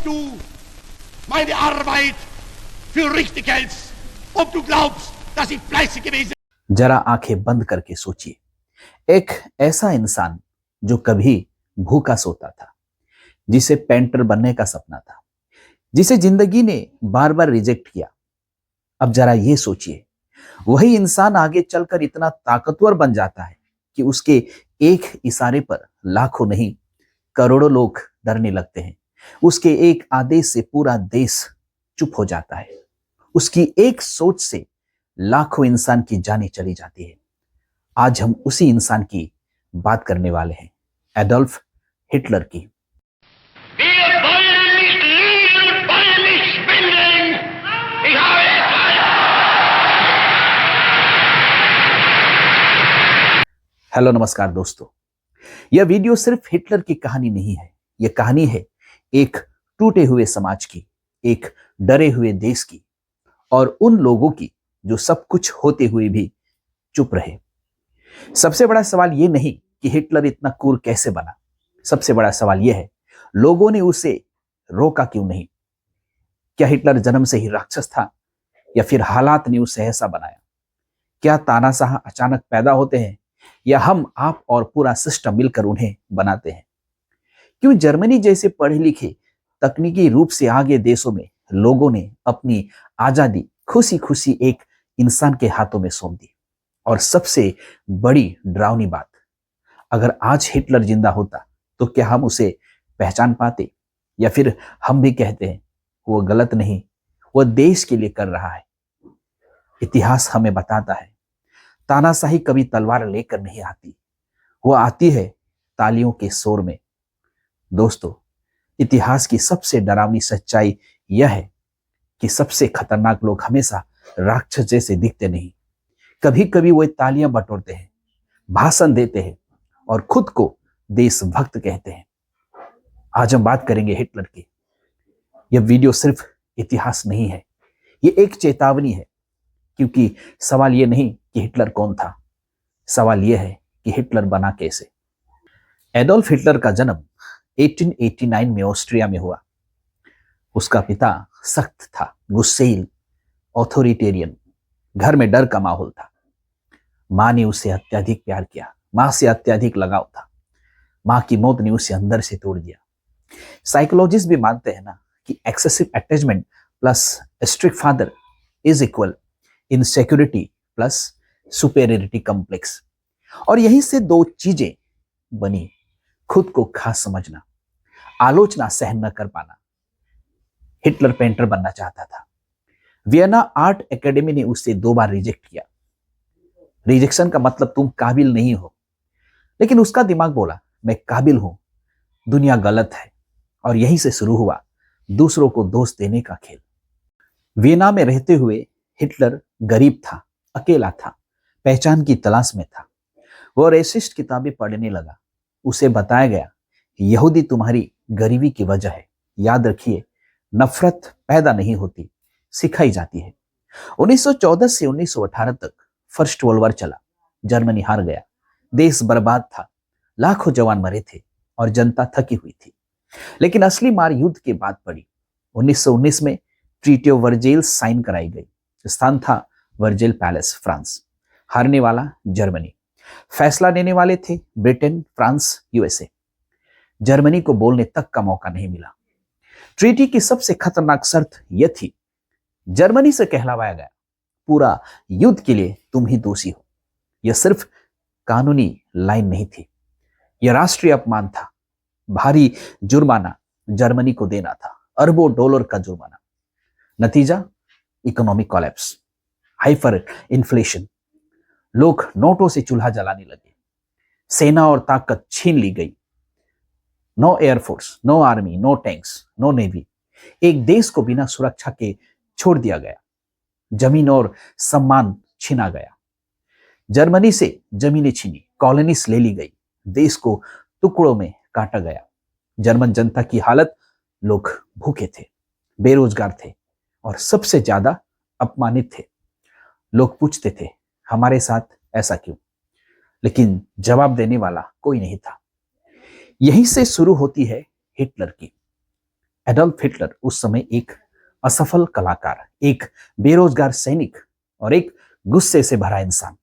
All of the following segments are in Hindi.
du meine Arbeit für richtig hältst, ob du glaubst, dass ich fleißig gewesen bin. जरा आंखें बंद करके सोचिए, एक ऐसा इंसान जो कभी भूखा सोता था, जिसे पेंटर बनने का सपना था, जिसे जिंदगी ने बार बार रिजेक्ट किया। अब जरा ये सोचिए, वही इंसान आगे चलकर इतना ताकतवर बन जाता है कि उसके एक इशारे पर लाखों नहीं करोड़ों लोग डरने लगते हैं। उसके एक आदेश से पूरा देश चुप हो जाता है। उसकी एक सोच से लाखों इंसान की जानें चली जाती है। आज हम उसी इंसान की बात करने वाले हैं, एडोल्फ हिटलर की। Wir wollen nicht lieben und wollen nicht schwindeln. Ich habe hello नमस्कार दोस्तों, यह वीडियो सिर्फ हिटलर की कहानी नहीं है। यह कहानी है एक टूटे हुए समाज की, एक डरे हुए देश की और उन लोगों की जो सब कुछ होते हुए भी चुप रहे। सबसे बड़ा सवाल यह नहीं कि हिटलर इतना क्रूर कैसे बना, सबसे बड़ा सवाल यह है लोगों ने उसे रोका क्यों नहीं। क्या हिटलर जन्म से ही राक्षस था या फिर हालात ने उसे ऐसा बनाया? क्या तानाशाह अचानक पैदा होते हैं या हम, आप और पूरा सिस्टम मिलकर उन्हें बनाते हैं? क्यों जर्मनी जैसे पढ़े लिखे तकनीकी रूप से आगे देशों में लोगों ने अपनी आजादी खुशी खुशी एक इंसान के हाथों में सौंप दी? और सबसे बड़ी डरावनी बात, अगर आज हिटलर जिंदा होता तो क्या हम उसे पहचान पाते या फिर हम भी कहते हैं वो गलत नहीं, वो देश के लिए कर रहा है। इतिहास हमें बताता है तानाशाही कभी तलवार लेकर नहीं आती, वो आती है तालियों के शोर में। दोस्तों, इतिहास की सबसे डरावनी सच्चाई यह है कि सबसे खतरनाक लोग हमेशा राक्षस जैसे दिखते नहीं। कभी कभी वो तालियां बटोरते हैं, भाषण देते हैं और खुद को देशभक्त कहते हैं। आज हम बात करेंगे हिटलर की। यह वीडियो सिर्फ इतिहास नहीं है, ये एक चेतावनी है। क्योंकि सवाल यह नहीं कि हिटलर कौन था, सवाल यह है कि हिटलर बना कैसे। एडोल्फ हिटलर का जन्म 1889 में ऑस्ट्रिया में हुआ। उसका पिता सख्त था, गुस्सैल, ऑथोरिटेरियन। घर में डर का माहौल था। मां ने उसे अत्यधिक प्यार किया, मां से अत्यधिक लगाव था। मां की मौत ने उसे अंदर से तोड़ दिया। साइकोलॉजिस्ट भी मानते हैं ना कि excessive attachment plus strict father is equal insecurity plus superiority complex. और यहीं से दो चीजें बनी, खुद को खास समझना, आलोचना सहन न कर पाना। हिटलर पेंटर बनना चाहता था। वियना आर्ट एकेडमी ने उसे 2 बार रिजेक्ट किया। रिजेक्शन का मतलब तुम काबिल नहीं हो, लेकिन उसका दिमाग बोला मैं काबिल हूं, दुनिया गलत है। और यहीं से शुरू हुआ दूसरों को दोष देने का खेल। वियना में रहते हुए हिटलर गरीब था, अकेला था, पहचान की तलाश में था। वो रेसिस्ट किताबें पढ़ने लगा। उसे बताया गया यहूदी तुम्हारी गरीबी की वजह है। याद रखिए, नफरत पैदा नहीं होती, सिखाई जाती है। 1914 से 1918 तक फर्स्ट वर्ल्ड वॉर चला। जर्मनी हार गया, देश बर्बाद था, लाखों जवान मरे थे और जनता थकी हुई थी। लेकिन असली मार युद्ध के बाद पड़ी। 1919 में ट्रीटी ऑफ वर्जेल्स साइन कराई गई। स्थान था वर्जेल पैलेस, फ्रांस। हारने वाला जर्मनी, फैसला लेने वाले थे ब्रिटेन, फ्रांस, यूएसए। जर्मनी को बोलने तक का मौका नहीं मिला। ट्रीटी की सबसे खतरनाक शर्त यह थी, जर्मनी से कहलवाया गया पूरा युद्ध के लिए तुम ही दोषी हो। यह सिर्फ कानूनी लाइन नहीं थी, यह राष्ट्रीय अपमान था। भारी जुर्माना जर्मनी को देना था, अरबों डॉलर का जुर्माना। नतीजा, इकोनॉमिक कोलैप्स, हाइपर इन्फ्लेशन। लोग नोटों से चूल्हा जलाने लगे। सेना और ताकत छीन ली गई। No air force, no army, no tanks, no navy. एक देश को बिना सुरक्षा के छोड़ दिया गया। जमीन और सम्मान छीना गया। जर्मनी से जमीनें छीनी, कॉलोनीज ले ली गई, देश को टुकड़ों में काटा गया। जर्मन जनता की हालत, लोग भूखे थे, बेरोजगार थे और सबसे ज्यादा अपमानित थे। लोग पूछते थे हमारे साथ ऐसा क्यों, लेकिन जवाब देने वाला कोई नहीं था। यहीं से शुरू होती है हिटलर की। एडोल्फ हिटलर उस समय एक असफल कलाकार, एक बेरोजगार सैनिक और एक गुस्से से भरा इंसान।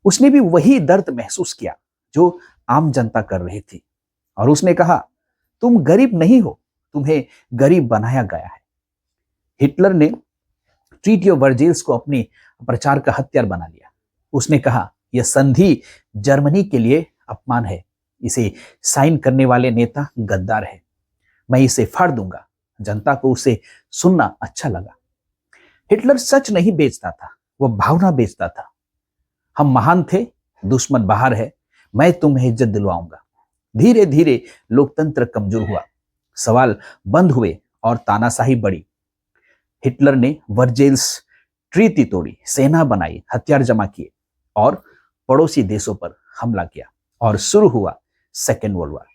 उसने भी वही दर्द महसूस किया जो आम जनता कर रही थी, और उसने कहा, तुम गरीब नहीं हो, तुम्हें गरीब बनाया गया है। हिटलर ने ट्रीटी ऑफ वर्जेल्स को अपने प्रचार का हथियार बना लिया। उसने कहा, यह संधि जर्मनी के लिए अपमान है, इसे साइन करने वाले नेता गद्दार है, मैं इसे फाड़ दूंगा। जनता को उसे सुनना अच्छा लगा। हिटलर सच नहीं बेचता था, वह भावना बेचता था। हम महान थे, दुश्मन बाहर है, मैं तुम्हें इज्जत दिलवाऊंगा। धीरे धीरे लोकतंत्र कमजोर हुआ, सवाल बंद हुए और तानाशाही बढ़ी। हिटलर ने वर्जेल्स ट्रीटी तोड़ी, सेना बनाई, हथियार जमा किए और पड़ोसी देशों पर हमला किया, और शुरू हुआ सेकेंड वर्ल्ड वॉर।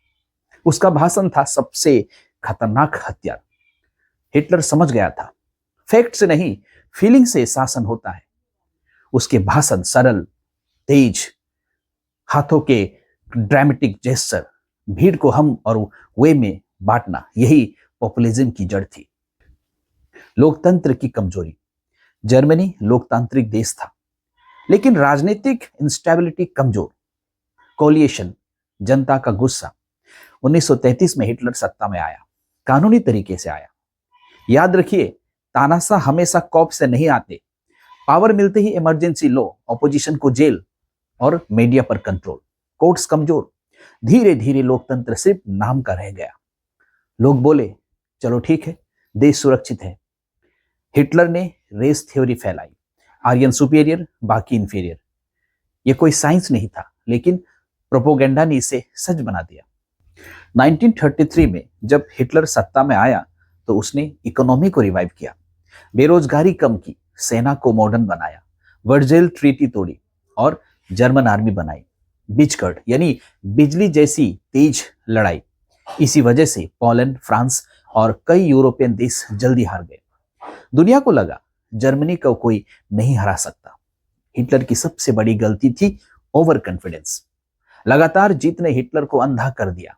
उसका भाषण था सबसे खतरनाक हथियार। हिटलर समझ गया था, फैक्ट से नहीं, फीलिंग से शासन होता है। उसके भाषण सरल, तेज, हाथों के ड्रामेटिक जेस्चर, भीड़ को हम और वे में बांटना, यही पॉपुलिज्म की जड़ थी। लोकतंत्र की कमजोरी। जर्मनी लोकतांत्रिक देश था, लेकिन राजनीतिक इंस्टेबिलिटी कमजोर। कोलिएशन, जनता का गुस्सा। 1933 में हिटलर सत्ता में आया, कानूनी तरीके से आया। याद रखिए, तानाशाह हमेशा कॉप से नहीं आते। पावर मिलते ही इमरजेंसी लॉ, ऑपोजिशन को जेल और मीडिया पर कंट्रोल। कोर्ट्स कमजोर। धीरे धीरे लोकतंत्र सिर्फ नाम का रह गया। लोग बोले, चलो ठीक है, देश सुरक्षित है। हिटलर ने रेस थ्योरी फैलाई, आर्यन सुपीरियर, बाकी इंफीरियर। यह कोई साइंस नहीं था, लेकिन प्रोपोगेंडा ने इसे सच बना दिया। 1933 में जब हिटलर सत्ता में आया तो उसने इकोनॉमी को रिवाइव किया, बेरोजगारी कम की, सेना को मॉडर्न बनाया, वर्जेल ट्रीटी तोड़ी और जर्मन आर्मी बनाई। बिचकर्ड यानी बिजली जैसी तेज लड़ाई। इसी वजह से पोलैंड, फ्रांस और कई यूरोपियन देश जल्दी हार गए। दुनिया को लगा जर्मनी को कोई नहीं हरा सकता। हिटलर की सबसे बड़ी गलती थी ओवर कॉन्फिडेंस। लगातार जीत ने हिटलर को अंधा कर दिया।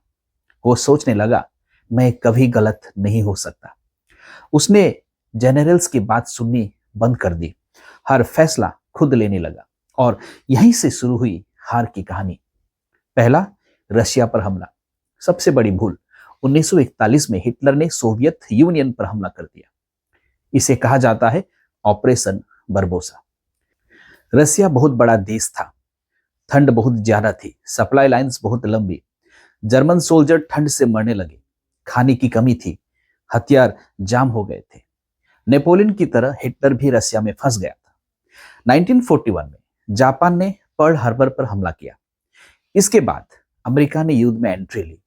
वो सोचने लगा, मैं कभी गलत नहीं हो सकता। उसने जनरल्स की बात सुननी बंद कर दी, हर फैसला खुद लेने लगा, और यहीं से शुरू हुई हार की कहानी। पहला, रशिया पर हमला। सबसे बड़ी भूल, 1941 में हिटलर ने सोवियत यूनियन पर हमला कर दिया। इसे कहा जाता है ऑपरेशन बरबोसा। रसिया बहुत बड़ा देश था, ठंड बहुत ज्यादा थी, सप्लाई लाइंस बहुत लंबी। जर्मन सोल्जर ठंड से मरने लगे, खाने की कमी थी, हथियार जाम हो गए थे। नेपोलियन की तरह हिटलर भी रसिया में फंस गया था। 1941 में जापान ने पर्ल हार्बर पर हमला किया। इसके बाद अमेरिका ने युद्ध में एंट्री ली।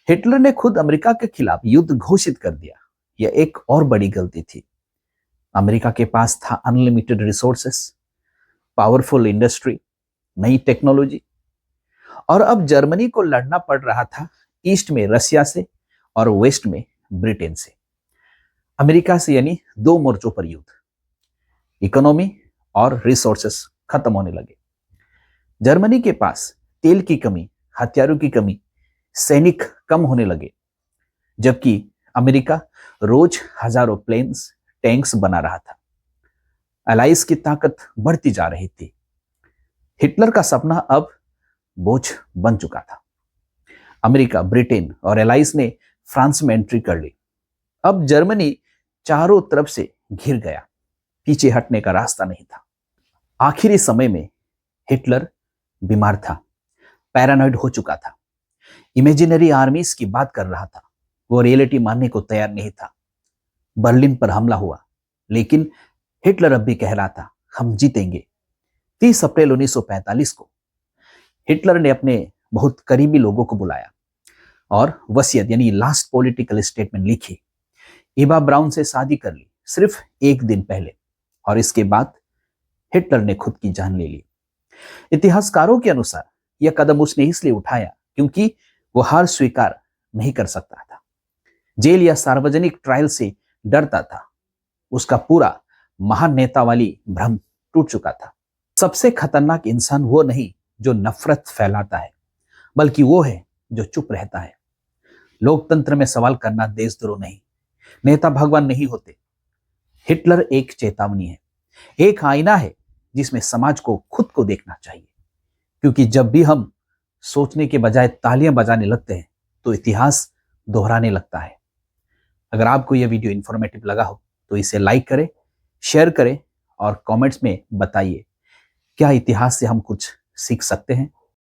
हिटलर ने खुद अमेरिका के खिलाफ युद्ध घोषित कर दिया। यह एक और बड़ी गलती थी। अमेरिका के पास था अनलिमिटेड रिसोर्सेस, पावरफुल इंडस्ट्री, नई टेक्नोलॉजी, और अब जर्मनी को लड़ना पड़ रहा था ईस्ट में रसिया से और वेस्ट में ब्रिटेन से। अमेरिका से, यानी दो मोर्चों पर युद्ध। इकोनॉमी और रिसोर्सेस खत्म होने लगे। जर्मनी के पास तेल की कमी, हथियारों की कमी, सैनिक कम होने लगे, जबकि अमेरिका रोज हजारों प्लेन्स, टैंक्स बना रहा था। अलाइज की ताकत बढ़ती जा रही थी। हिटलर का सपना अब बोझ बन चुका था। अमेरिका, ब्रिटेन और एलाइज ने फ्रांस में एंट्री कर ली। अब जर्मनी चारों तरफ से घिर गया, पीछे हटने का रास्ता नहीं था। आखिरी समय में हिटलर बीमार था, पैरानॉइड हो चुका था, इमेजिनरी आर्मीज की बात कर रहा था। वो रियलिटी मानने को तैयार नहीं था। बर्लिन पर हमला हुआ, लेकिन हिटलर अब भी कह रहा था, हम जीतेंगे। 30 अप्रैल 1945 को हिटलर ने अपने बहुत करीबी लोगों को बुलाया और वसीयत यानी लास्ट पॉलिटिकल स्टेटमेंट लिखी। इवा ब्राउन से शादी कर ली सिर्फ एक दिन पहले, और इसके बाद हिटलर ने खुद की जान ले ली। इतिहासकारों के अनुसार यह कदम उसने इसलिए उठाया क्योंकि वो हार स्वीकार नहीं कर सकता था। जेल या सार्वजनिक ट्रायल से डरता था। उसका पूरा महान नेता वाली भ्रम टूट चुका था। सबसे खतरनाक इंसान वो नहीं जो नफरत फैलाता है, बल्कि वो है जो चुप रहता है। लोकतंत्र में सवाल करना देशद्रोह नहीं, नेता भगवान नहीं होते। हिटलर एक चेतावनी है, एक आईना है जिसमें समाज को खुद को देखना चाहिए। क्योंकि जब भी हम सोचने के बजाय तालियां बजाने लगते हैं तो इतिहास दोहराने लगता है। अगर आपको यह वीडियो इंफॉर्मेटिव लगा हो तो इसे लाइक करें, शेयर करें और कमेंट्स में बताइए क्या इतिहास से हम कुछ सीख सकते हैं।